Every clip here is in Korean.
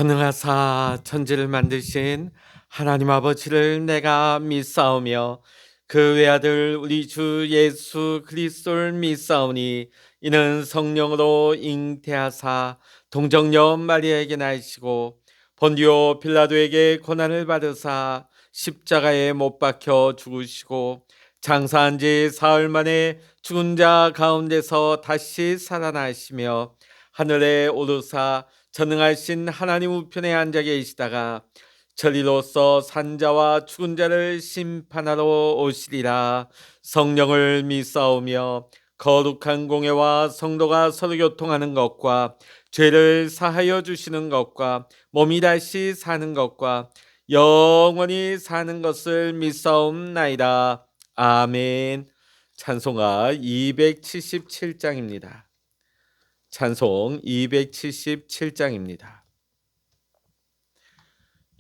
전능하사 천지를 만드신 하나님 아버지를 내가 믿사오며 그 외아들 우리 주 예수 그리스도를 믿사오니 이는 성령으로 잉태하사 동정녀 마리아에게 나시고 본디오 빌라도에게 고난을 받으사 십자가에 못 박혀 죽으시고 장사한 지 사흘 만에 죽은 자 가운데서 다시 살아나시며 하늘에 오르사 전능하신 하나님 우편에 앉아 계시다가 저리로서 산자와 죽은 자를 심판하러 오시리라. 성령을 믿사오며 거룩한 공예와 성도가 서로 교통하는 것과 죄를 사하여 주시는 것과 몸이 다시 사는 것과 영원히 사는 것을 믿사옵나이다. 아멘. 찬송가 277장입니다. 찬송 277장입니다.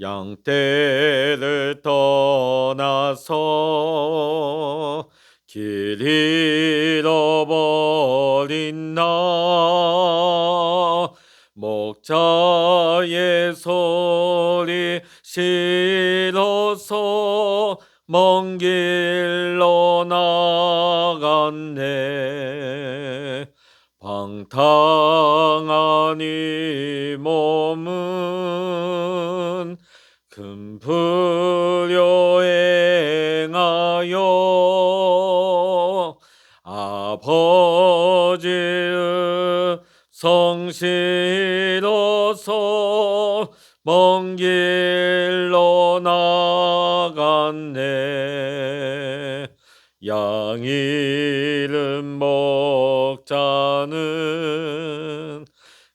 양떼를 떠나서 길 잃어버린 나 목자의 소리 싫어서 먼 길로 나갔네. 방탕한 이 몸은 큰 불효 행하여 아버지의 성실어서 먼 길로 나갔네. 양 잃은 목자는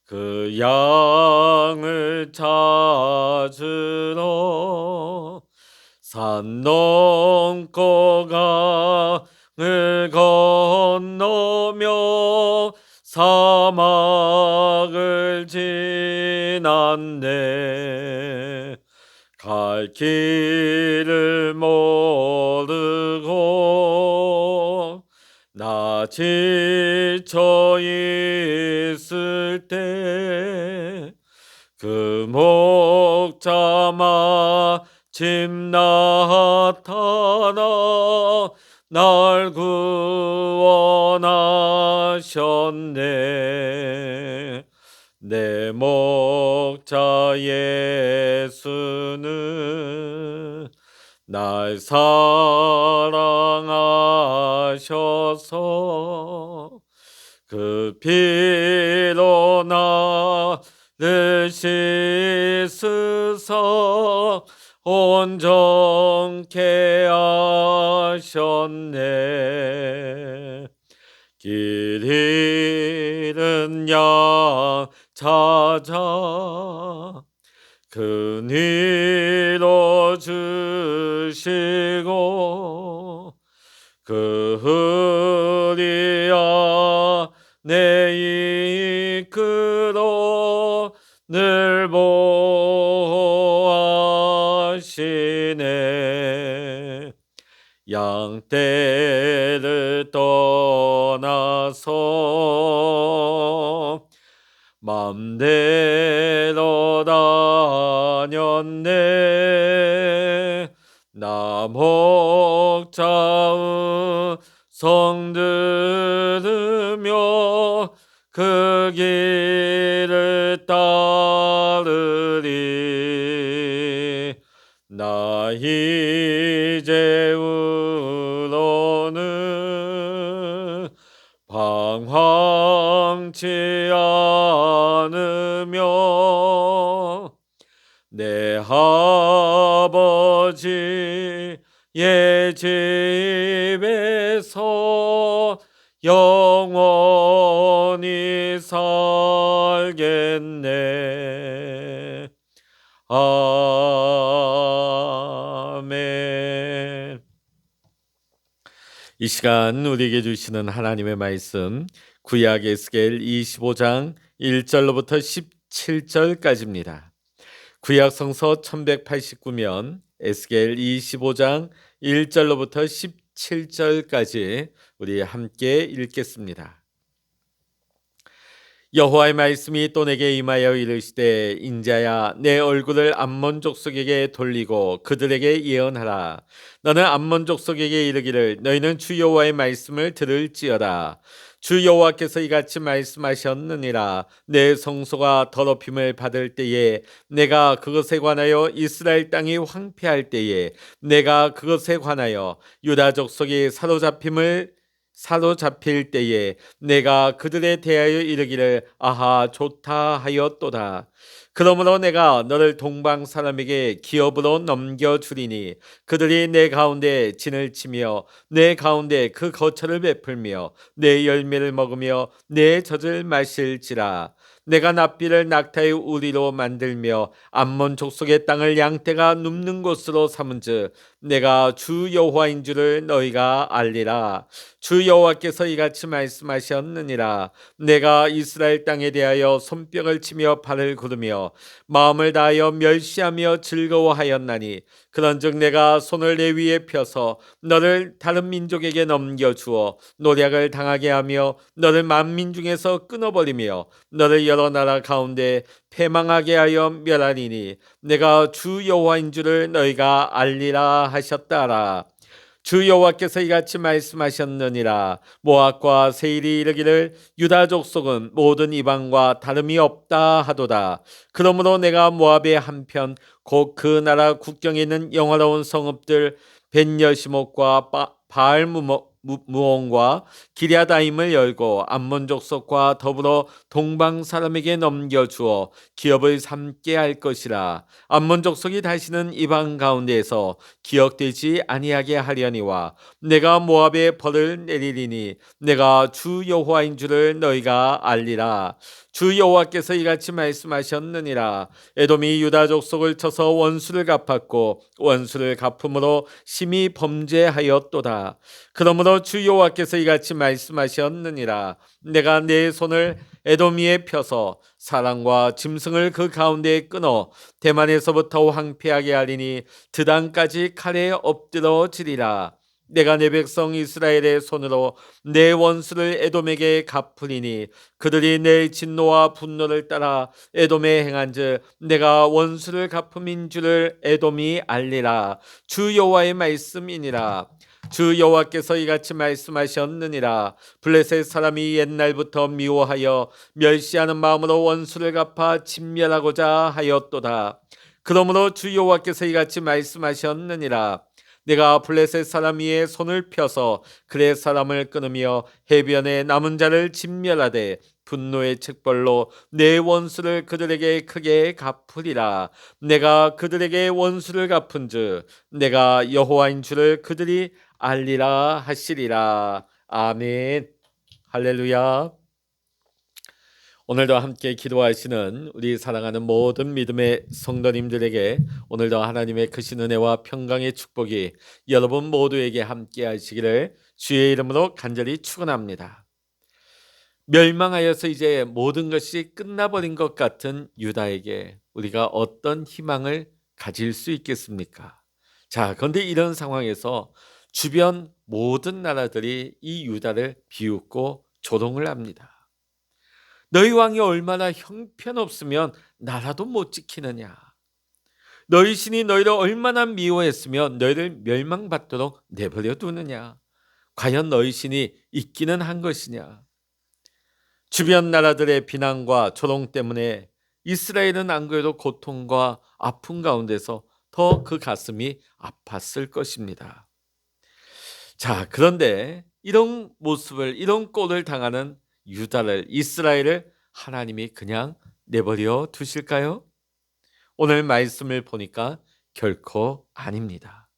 그 양을 찾으러 산 넘고 강을 건너며 사막을 지났네. 갈 길을 모르고 나 지쳐 있을 때 그 목자 마침 나타나 날 구원하셨네. 내 목자 예수는 날 사랑하셔서 그 피로 나를 씻으사 온전케 하셨네. 길 잃은 양 찾아 그니로 주시고 그 흐리야 내 이끌어 늘 보호하시네. 양떼를 떠나서 맘대로 다녔네. 나 목자의 성 들으며 그 길을 따르리. 나 이제 우로는 방황치 않으며 내 아버지의 집에서 영원히 살겠네. 아멘. 이 시간 우리에게 주시는 하나님의 말씀 구약 에스겔 25장 1절로부터 17절까지입니다. 구약 성서 1189면 에스겔 25장 1절로부터 17절까지 우리 함께 읽겠습니다. 여호와의 말씀이 또 내게 임하여 이르시되 인자야 내 얼굴을 암몬 족속에게 돌리고 그들에게 예언하라. 너는 암몬 족속에게 이르기를 너희는 주 여호와의 말씀을 들을지어다. 주 여호와께서 이같이 말씀하셨느니라. 내 성소가 더럽힘을 받을 때에 내가 그것에 관하여 이스라엘 땅이 황폐할 때에 내가 그것에 관하여 유다 족속이 사로잡힐 때에 내가 그들에 대하여 이르기를 아하 좋다 하였도다. 그러므로 내가 너를 동방 사람에게 기업으로 넘겨주리니 그들이 내 가운데 진을 치며 내 가운데 그 거처를 베풀며 내 열매를 먹으며 내 젖을 마실지라. 내가 납비를 낙타의 우리로 만들며 암몬 족속의 땅을 양떼가 눕는 곳으로 삼은즉 내가 주 여호와인 줄을 너희가 알리라. 주 여호와께서 이같이 말씀하셨느니라. 내가 이스라엘 땅에 대하여 손뼉을 치며 발을 구르며 마음을 다하여 멸시하며 즐거워하였나니 그런즉 내가 손을 내 위에 펴서 너를 다른 민족에게 넘겨주어 노략을 당하게 하며 너를 만민 중에서 끊어버리며 너를 여러 나라 가운데 패망하게 하여 멸하리니 내가 주 여호와인 줄을 너희가 알리라 하셨다라. 주 여호와께서 이같이 말씀하셨느니라. 모압과 세일이 이르기를 유다 족속은 모든 이방과 다름이 없다 하도다. 그러므로 내가 모압의 한편 곧 그 나라 국경에 있는 영화로운 성읍들 벤여시목과 바알무온과 기랴다임을 열고 암몬 족속과 더불어 동방 사람에게 넘겨주어 기업을 삼게 할 것이라. 암몬 족속이 다시는 이방 가운데에서 기억되지 아니하게 하려니와 내가 모압에 벌을 내리리니 내가 주 여호와인 줄을 너희가 알리라. 주 여호와께서 이같이 말씀하셨느니라. 에돔이 유다 족속을 쳐서 원수를 갚았고 원수를 갚음으로 심히 범죄하였도다. 그러므로 주 여호와께서 이같이 말씀하셨느니라. 내가 내 손을 에돔 위에 펴서 사람과 짐승을 그 가운데에 끊어 대만에서부터 황폐하게 하리니 드단까지 칼에 엎드러지리라. 내가 내 백성 이스라엘의 손으로 내 원수를 에돔에게 갚으리니 그들이 내 진노와 분노를 따라 에돔에 행한즉 내가 원수를 갚음인 줄을 에돔이 알리라. 주 여호와의 말씀이니라. 주 여호와께서 이같이 말씀하셨느니라. 블레셋 사람이 옛날부터 미워하여 멸시하는 마음으로 원수를 갚아 진멸하고자 하였도다. 그러므로 주 여호와께서 이같이 말씀하셨느니라. 내가 블레셋 사람 위에 손을 펴서 그렛 사람을 끊으며 해변에 남은 자를 진멸하되 분노의 책벌로 내 원수를 그들에게 크게 갚으리라. 내가 그들에게 원수를 갚은즉 내가 여호와인 줄을 그들이 알리라 하시리라. 아멘. 할렐루야. 오늘도 함께 기도하시는 우리 사랑하는 모든 믿음의 성도님들에게 오늘도 하나님의 크신 은혜와 평강의 축복이 여러분 모두에게 함께 하시기를 주의 이름으로 간절히 축원합니다. 멸망하여서 이제 모든 것이 끝나버린 것 같은 유다에게 우리가 어떤 희망을 가질 수 있겠습니까? 자, 그런데 이런 상황에서 주변 모든 나라들이 이 유다를 비웃고 조롱을 합니다. 너희 왕이 얼마나 형편없으면 나라도 못 지키느냐. 너희 신이 너희를 얼마나 미워했으면 너희를 멸망받도록 내버려 두느냐. 과연 너희 신이 있기는 한 것이냐. 주변 나라들의 비난과 조롱 때문에 이스라엘은 안 그래도 고통과 아픔 가운데서 더 그 가슴이 아팠을 것입니다. 자, 그런데 이런 모습을, 이런 꼴을 당하는 유다를, 이스라엘을 하나님이 그냥 내버려 두실까요? 오늘 말씀을 보니까 결코 아닙니다.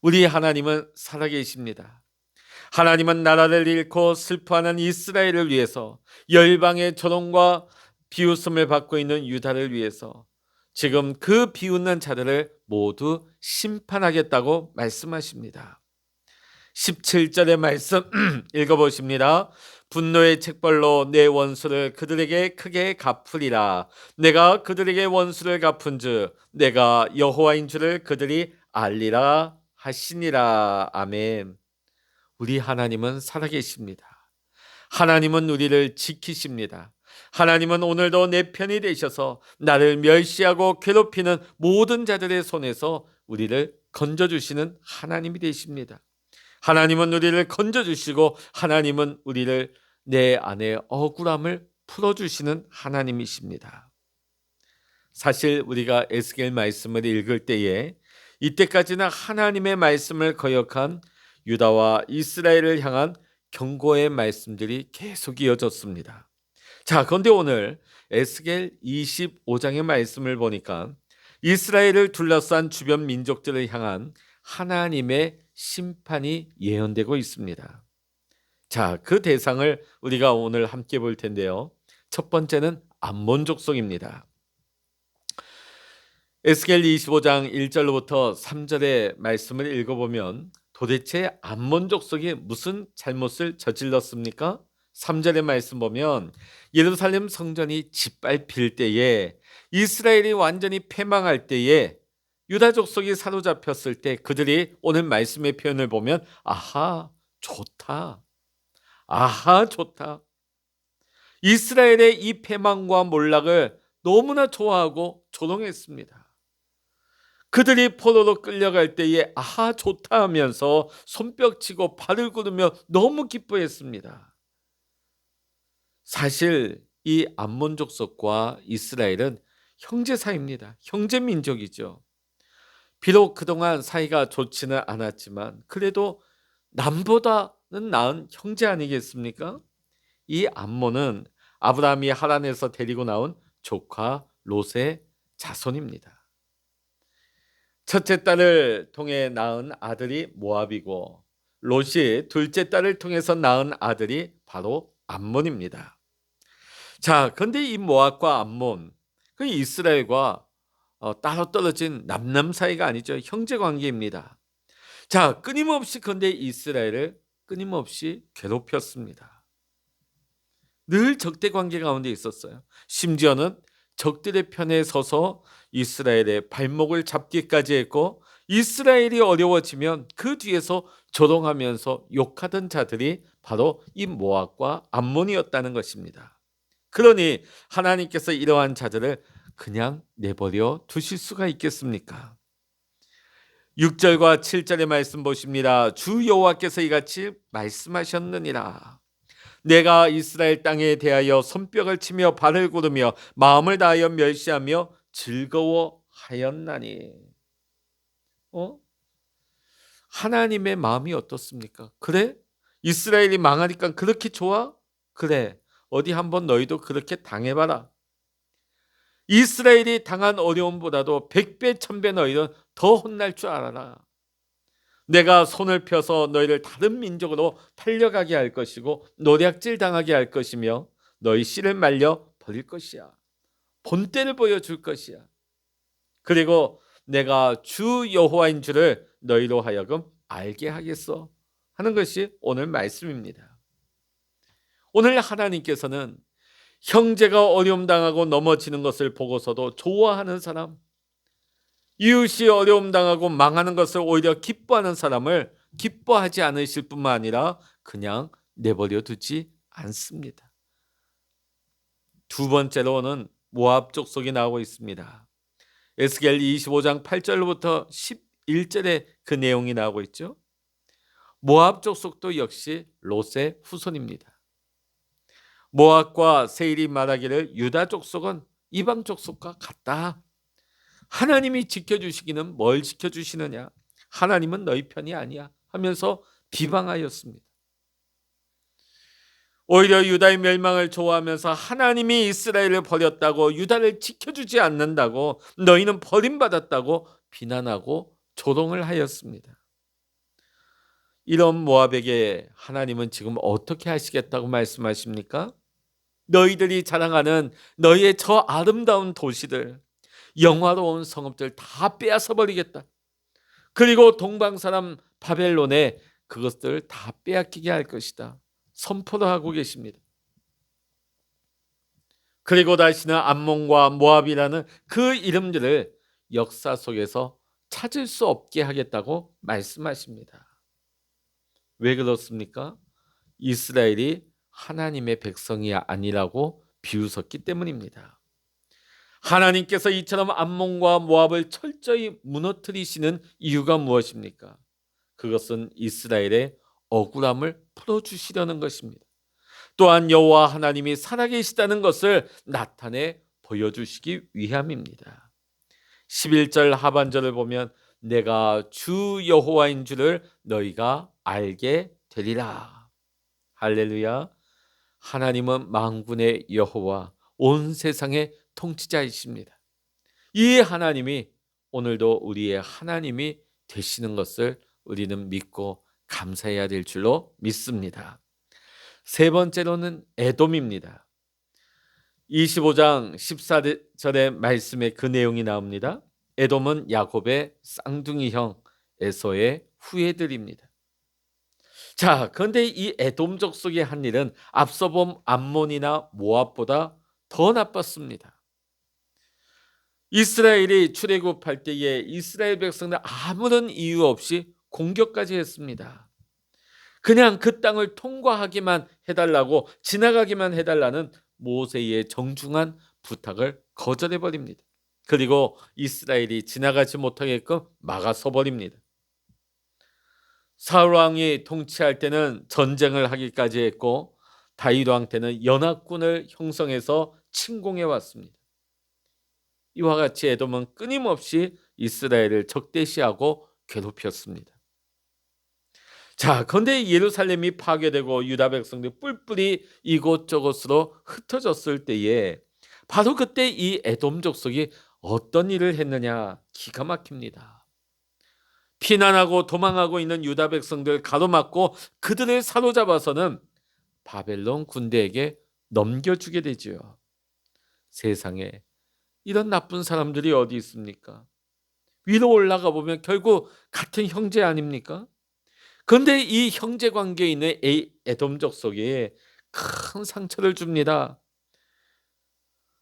우리 하나님은 살아계십니다. 하나님은 나라를 잃고 슬퍼하는 이스라엘을 위해서, 열방의 조롱과 비웃음을 받고 있는 유다를 위해서 지금 그 비웃는 자들을 모두 심판하겠다고 말씀하십니다. 17절의 말씀 읽어보십니다. 분노의 책벌로 내 원수를 그들에게 크게 갚으리라. 내가 그들에게 원수를 갚은즉 내가 여호와인 줄을 그들이 알리라 하시니라. 아멘. 우리 하나님은 살아계십니다. 하나님은 우리를 지키십니다. 하나님은 오늘도 내 편이 되셔서 나를 멸시하고 괴롭히는 모든 자들의 손에서 우리를 건져주시는 하나님이 되십니다. 하나님은 우리를 건져주시고 하나님은 우리를 내 안에 억울함을 풀어주시는 하나님이십니다. 사실 우리가 에스겔 말씀을 읽을 때에 이때까지는 하나님의 말씀을 거역한 유다와 이스라엘을 향한 경고의 말씀들이 계속 이어졌습니다. 자, 그런데 오늘 에스겔 25장의 말씀을 보니까 이스라엘을 둘러싼 주변 민족들을 향한 하나님의 심판이 예언되고 있습니다. 자, 그 대상을 우리가 오늘 함께 볼 텐데요. 첫 번째는 암몬 족속입니다. 에스겔 25장 1절로부터 3절의 말씀을 읽어보면 도대체 암몬 족속이 무슨 잘못을 저질렀습니까? 3절의 말씀 보면 예루살렘 성전이 짓밟힐 때에, 이스라엘이 완전히 패망할 때에, 유다 족속이 사로잡혔을 때 그들이 오늘 말씀의 표현을 보면 아하 좋다, 아하 좋다, 이스라엘의 이 패망과 몰락을 너무나 좋아하고 조롱했습니다. 그들이 포로로 끌려갈 때에 아하 좋다 하면서 손뼉치고 발을 구르며 너무 기뻐했습니다. 사실 이 암몬 족속과 이스라엘은 형제 사이입니다. 형제 민족이죠. 비록 그동안 사이가 좋지는 않았지만 그래도 남보다는 나은 형제 아니겠습니까? 이 암몬은 아브라함이 하란에서 데리고 나온 조카 롯의 자손입니다. 첫째 딸을 통해 낳은 아들이 모압이고 롯이 둘째 딸을 통해서 낳은 아들이 바로 암몬입니다. 자, 그런데 이 모압과 암몬, 그 이스라엘과 따로 떨어진 남남 사이가 아니죠. 형제 관계입니다. 자, 끊임없이 그런데 이스라엘을 끊임없이 괴롭혔습니다. 늘 적대 관계 가운데 있었어요. 심지어는 적들의 편에 서서 이스라엘의 발목을 잡기까지 했고, 이스라엘이 어려워지면 그 뒤에서 조롱하면서 욕하던 자들이 바로 이 모압과 암몬이었다는 것입니다. 그러니 하나님께서 이러한 자들을 그냥 내버려 두실 수가 있겠습니까? 6절과 7절의 말씀 보십니다. 주 여호와께서 이같이 말씀하셨느니라. 내가 이스라엘 땅에 대하여 손뼉을 치며 발을 구르며 마음을 다하여 멸시하며 즐거워하였나니. 하나님의 마음이 어떻습니까? 그래? 이스라엘이 망하니까 그렇게 좋아? 그래. 어디 한번 너희도 그렇게 당해봐라. 이스라엘이 당한 어려움보다도 100배, 1000배 너희는 더 혼날 줄 알아라. 내가 손을 펴서 너희를 다른 민족으로 팔려가게 할 것이고 노략질 당하게 할 것이며 너희 씨를 말려 버릴 것이야. 본때를 보여줄 것이야. 그리고 내가 주 여호와인 줄을 너희로 하여금 알게 하겠어 하는 것이 오늘 말씀입니다. 오늘 하나님께서는 형제가 어려움 당하고 넘어지는 것을 보고서도 좋아하는 사람, 이웃이 어려움 당하고 망하는 것을 오히려 기뻐하는 사람을 기뻐하지 않으실 뿐만 아니라 그냥 내버려 두지 않습니다. 두 번째로는 모압 족속이 나오고 있습니다. 에스겔 25장 8절부터 11절에 그 내용이 나오고 있죠. 모압 족속도 역시 롯의 후손입니다. 모압과 세일이 말하기를 유다 족속은 이방 족속과 같다. 하나님이 지켜주시기는 뭘 지켜주시느냐? 하나님은 너희 편이 아니야 하면서 비방하였습니다. 오히려 유다의 멸망을 좋아하면서 하나님이 이스라엘을 버렸다고, 유다를 지켜주지 않는다고, 너희는 버림받았다고 비난하고 조롱을 하였습니다. 이런 모압에게 하나님은 지금 어떻게 하시겠다고 말씀하십니까? 너희들이 자랑하는 너희의 저 아름다운 도시들, 영화로운 성읍들 다 빼앗아 버리겠다. 그리고 동방사람 바벨론에 그것들을 다 빼앗기게 할 것이다. 선포를 하고 계십니다. 그리고 다시는 암몬과 모압이라는 그 이름들을 역사 속에서 찾을 수 없게 하겠다고 말씀하십니다. 왜 그렇습니까? 이스라엘이 하나님의 백성이 아니라고 비웃었기 때문입니다. 하나님께서 이처럼 암몬과 모압을 철저히 무너뜨리시는 이유가 무엇입니까? 그것은 이스라엘의 억울함을 풀어주시려는 것입니다. 또한 여호와 하나님이 살아계시다는 것을 나타내 보여주시기 위함입니다. 11절 하반절을 보면 내가 주 여호와인 줄을 너희가 알게 되리라. 할렐루야. 하나님은 만군의 여호와, 온 세상의 통치자이십니다. 이 하나님이 오늘도 우리의 하나님이 되시는 것을 우리는 믿고 감사해야 될 줄로 믿습니다. 세 번째로는 에돔입니다. 25장 14절의 말씀에 그 내용이 나옵니다. 에돔은 야곱의 쌍둥이 형 에서의 후예들입니다. 자, 그런데 이 에돔 족속의 한 일은 앞서 본 암몬이나 모압보다 더 나빴습니다. 이스라엘이 출애굽할 때에 이스라엘 백성들 아무런 이유 없이 공격까지 했습니다. 그냥 그 땅을 통과하기만 해달라고, 지나가기만 해달라는 모세의 정중한 부탁을 거절해 버립니다. 그리고 이스라엘이 지나가지 못하게끔 막아서 버립니다. 사울 왕이 통치할 때는 전쟁을 하기까지 했고, 다윗 왕 때는 연합군을 형성해서 침공해 왔습니다. 이와 같이 에돔은 끊임없이 이스라엘을 적대시하고 괴롭혔습니다. 자, 그런데 예루살렘이 파괴되고 유다 백성들이 뿔뿔이 이곳저곳으로 흩어졌을 때에 바로 그때 이 에돔 족속이 어떤 일을 했느냐, 기가 막힙니다. 피난하고 도망하고 있는 유다 백성들 가로막고 그들을 사로잡아서는 바벨론 군대에게 넘겨주게 되지요. 세상에 이런 나쁜 사람들이 어디 있습니까? 위로 올라가 보면 결국 같은 형제 아닙니까? 그런데 이 형제 관계에 있는 에돔 족속에 큰 상처를 줍니다.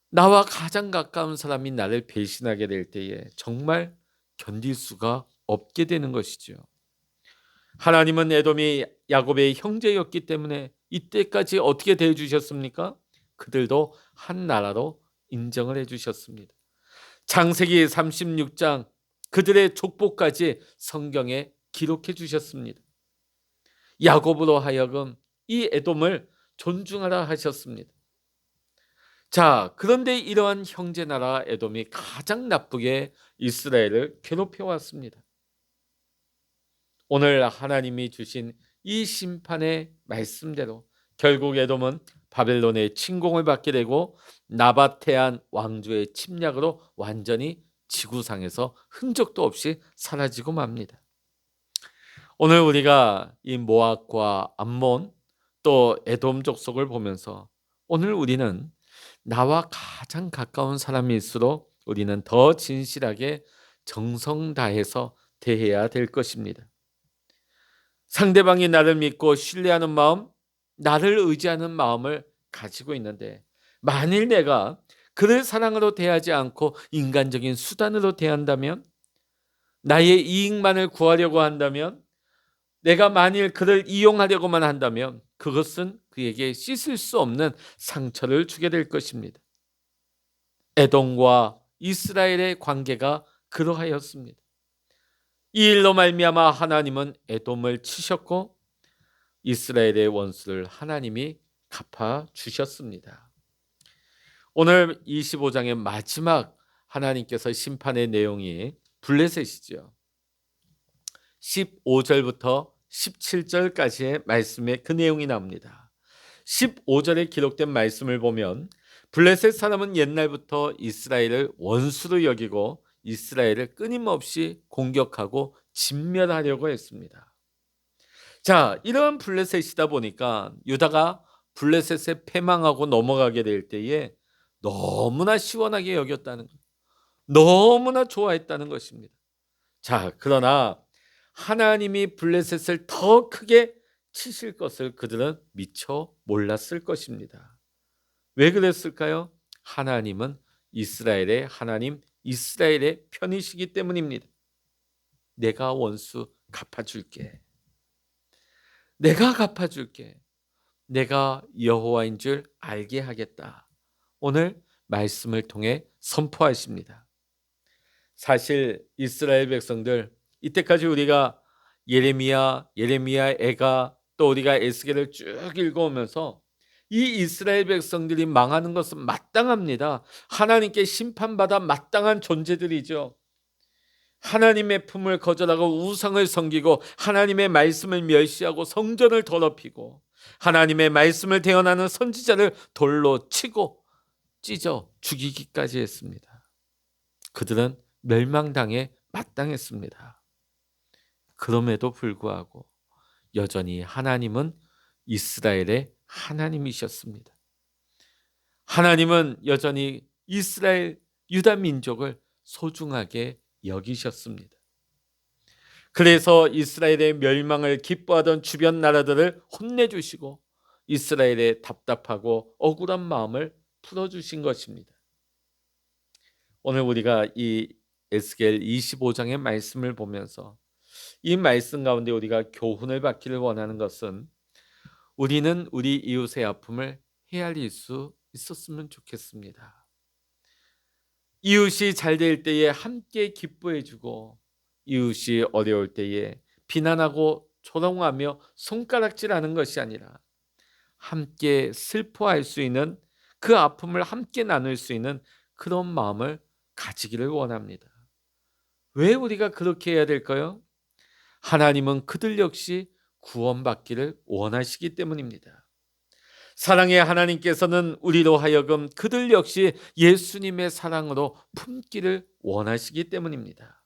나와 가장 가까운 사람이 나를 배신하게 될 때에 정말 견딜 수가 없게 되는 것이죠. 하나님은 에돔이 야곱의 형제였기 때문에 이때까지 어떻게 대해주셨습니까? 그들도 한 나라로 인정을 해주셨습니다. 창세기 36장 그들의 족보까지 성경에 기록해 주셨습니다. 야곱으로 하여금 이 에돔을 존중하라 하셨습니다. 자, 그런데 이러한 형제 나라 에돔이 가장 나쁘게 이스라엘을 괴롭혀 왔습니다. 오늘 하나님이 주신 이 심판의 말씀대로 결국 에돔은 바벨론의 침공을 받게 되고 나바테안 왕조의 침략으로 완전히 지구상에서 흔적도 없이 사라지고 맙니다. 오늘 우리가 이 모압과 암몬 또 에돔 족속을 보면서 오늘 우리는 나와 가장 가까운 사람일수록 우리는 더 진실하게 정성 다해서 대해야 될 것입니다. 상대방이 나를 믿고 신뢰하는 마음, 나를 의지하는 마음을 가지고 있는데 만일 내가 그를 사랑으로 대하지 않고 인간적인 수단으로 대한다면, 나의 이익만을 구하려고 한다면, 내가 만일 그를 이용하려고만 한다면 그것은 그에게 씻을 수 없는 상처를 주게 될 것입니다. 에돔과 이스라엘의 관계가 그러하였습니다. 이 일로 말미암아 하나님은 에돔을 치셨고 이스라엘의 원수를 하나님이 갚아 주셨습니다. 오늘 25장의 마지막 하나님께서 심판의 내용이 블레셋이죠. 15절부터 17절까지의 말씀에 그 내용이 나옵니다. 15절에 기록된 말씀을 보면 블레셋 사람은 옛날부터 이스라엘을 원수로 여기고 이스라엘을 끊임없이 공격하고 진멸하려고 했습니다. 자, 이러한 블레셋이다 보니까 유다가 블레셋에 패망하고 넘어가게 될 때에 너무나 시원하게 여겼다는 것, 너무나 좋아했다는 것입니다. 자, 그러나 하나님이 블레셋을 더 크게 치실 것을 그들은 미처 몰랐을 것입니다. 왜 그랬을까요? 하나님은 이스라엘의 하나님, 이스라엘의 편이시기 때문입니다. 내가 원수 갚아줄게. 내가 갚아줄게. 내가 여호와인 줄 알게 하겠다. 오늘 말씀을 통해 선포하십니다. 사실 이스라엘 백성들, 이때까지 우리가 예레미야, 애가, 또 우리가 에스겔을 쭉 읽어오면서 이 이스라엘 백성들이 망하는 것은 마땅합니다. 하나님께 심판받아 마땅한 존재들이죠. 하나님의 품을 거절하고 우상을 섬기고 하나님의 말씀을 멸시하고 성전을 더럽히고 하나님의 말씀을 대언하는 선지자를 돌로 치고 찢어 죽이기까지 했습니다. 그들은 멸망당에 마땅했습니다. 그럼에도 불구하고 여전히 하나님은 이스라엘의 하나님이셨습니다. 하나님은 여전히 이스라엘 유다 민족을 소중하게 여기셨습니다. 그래서 이스라엘의 멸망을 기뻐하던 주변 나라들을 혼내주시고 이스라엘의 답답하고 억울한 마음을 풀어주신 것입니다. 오늘 우리가 이 에스겔 25장의 말씀을 보면서 이 말씀 가운데 우리가 교훈을 받기를 원하는 것은 우리는 우리 이웃의 아픔을 헤아릴 수 있었으면 좋겠습니다. 이웃이 잘 될 때에 함께 기뻐해주고 이웃이 어려울 때에 비난하고 조롱하며 손가락질하는 것이 아니라 함께 슬퍼할 수 있는 그 아픔을 함께 나눌 수 있는 그런 마음을 가지기를 원합니다. 왜 우리가 그렇게 해야 될까요? 하나님은 그들 역시 구원받기를 원하시기 때문입니다. 사랑의 하나님께서는 우리로 하여금 그들 역시 예수님의 사랑으로 품기를 원하시기 때문입니다.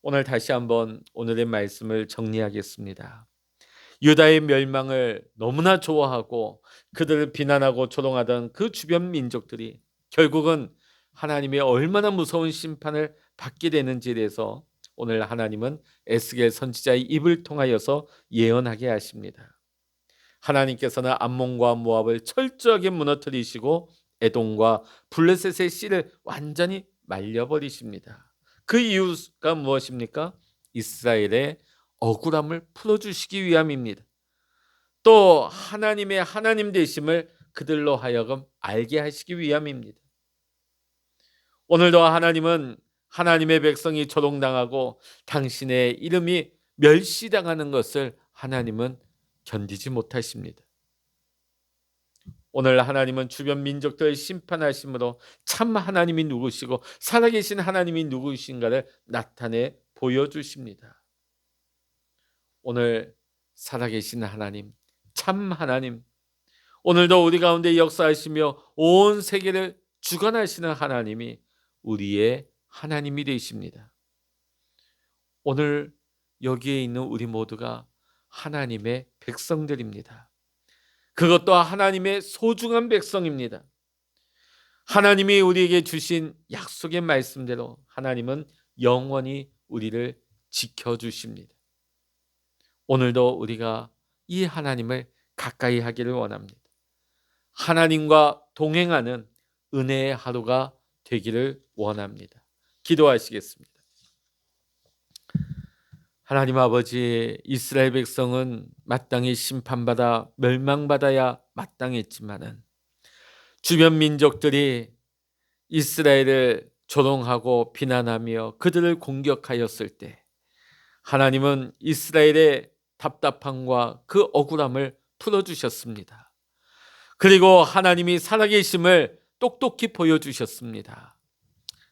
오늘 다시 한번 오늘의 말씀을 정리하겠습니다. 유다의 멸망을 너무나 좋아하고 그들을 비난하고 조롱하던 그 주변 민족들이 결국은 하나님의 얼마나 무서운 심판을 받게 되는지에 대해서 오늘 하나님은 에스겔 선지자의 입을 통하여서 예언하게 하십니다. 하나님께서는 암몬과 모압을 철저하게 무너뜨리시고 에돔과 블레셋의 씨를 완전히 말려버리십니다. 그 이유가 무엇입니까? 이스라엘의 억울함을 풀어주시기 위함입니다. 또 하나님의 하나님 되심을 그들로 하여금 알게 하시기 위함입니다. 오늘도 하나님은 하나님의 백성이 조롱당하고 당신의 이름이 멸시당하는 것을 하나님은 견디지 못하십니다. 오늘 하나님은 주변 민족들을 심판하심으로 참 하나님이 누구시고 살아계신 하나님이 누구신가를 나타내 보여주십니다. 오늘 살아계신 하나님, 참 하나님, 오늘도 우리 가운데 역사하시며 온 세계를 주관하시는 하나님이 우리의 하나님이 되십니다. 오늘 여기에 있는 우리 모두가 하나님의 백성들입니다. 그것도 하나님의 소중한 백성입니다. 하나님이 우리에게 주신 약속의 말씀대로 하나님은 영원히 우리를 지켜주십니다. 오늘도 우리가 이 하나님을 가까이 하기를 원합니다. 하나님과 동행하는 은혜의 하루가 되기를 원합니다. 기도하시겠습니다. 하나님 아버지, 이스라엘 백성은 마땅히 심판받아 멸망받아야 마땅했지만은 주변 민족들이 이스라엘을 조롱하고 비난하며 그들을 공격하였을 때 하나님은 이스라엘의 답답함과 그 억울함을 풀어주셨습니다. 그리고 하나님이 살아계심을 똑똑히 보여주셨습니다.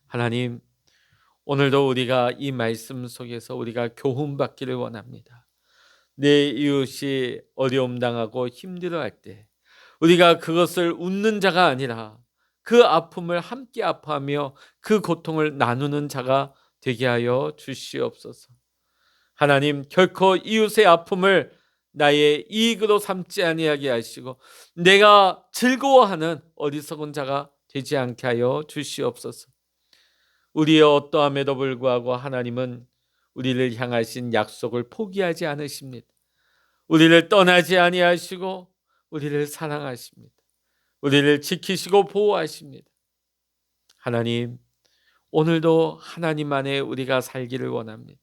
하나님, 오늘도 우리가 이 말씀 속에서 우리가 교훈받기를 원합니다. 내 이웃이 어려움 당하고 힘들어할 때 우리가 그것을 웃는 자가 아니라 그 아픔을 함께 아파하며 그 고통을 나누는 자가 되게 하여 주시옵소서. 하나님, 결코 이웃의 아픔을 나의 이익으로 삼지 아니하게 하시고 내가 즐거워하는 어리석은 자가 되지 않게 하여 주시옵소서. 우리의 어떠함에도 불구하고 하나님은 우리를 향하신 약속을 포기하지 않으십니다. 우리를 떠나지 아니하시고 우리를 사랑하십니다. 우리를 지키시고 보호하십니다. 하나님, 오늘도 하나님 안에 우리가 살기를 원합니다.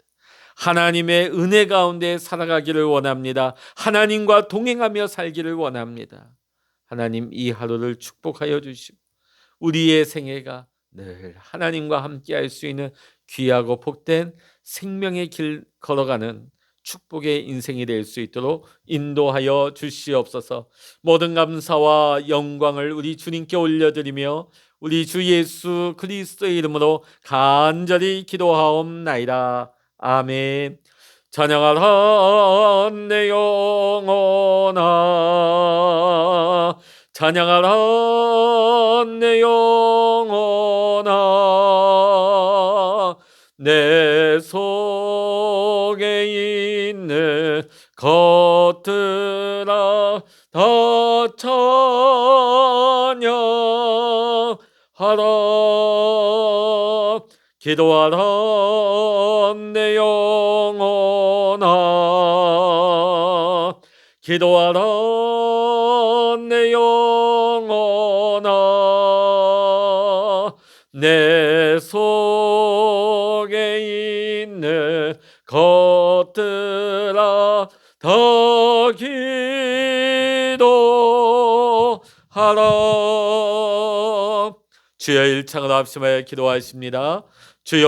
하나님의 은혜 가운데 살아가기를 원합니다. 하나님과 동행하며 살기를 원합니다. 하나님 이 하루를 축복하여 주시고 우리의 생애가 늘 하나님과 함께할 수 있는 귀하고 복된 생명의 길 걸어가는 축복의 인생이 될 수 있도록 인도하여 주시옵소서. 모든 감사와 영광을 우리 주님께 올려드리며 우리 주 예수 그리스도의 이름으로 간절히 기도하옵나이다. 아멘. 찬양하라 내 영혼아, 찬양하라 내 영혼아, 내 속에 있는 것들아 다 찬양하라. 기도하라 내 영혼아, 기도하라 내 영혼아, 내 속에 있는 것들아 다 기도하라. 주여 일창으로 합심하여 기도하십니다. 주여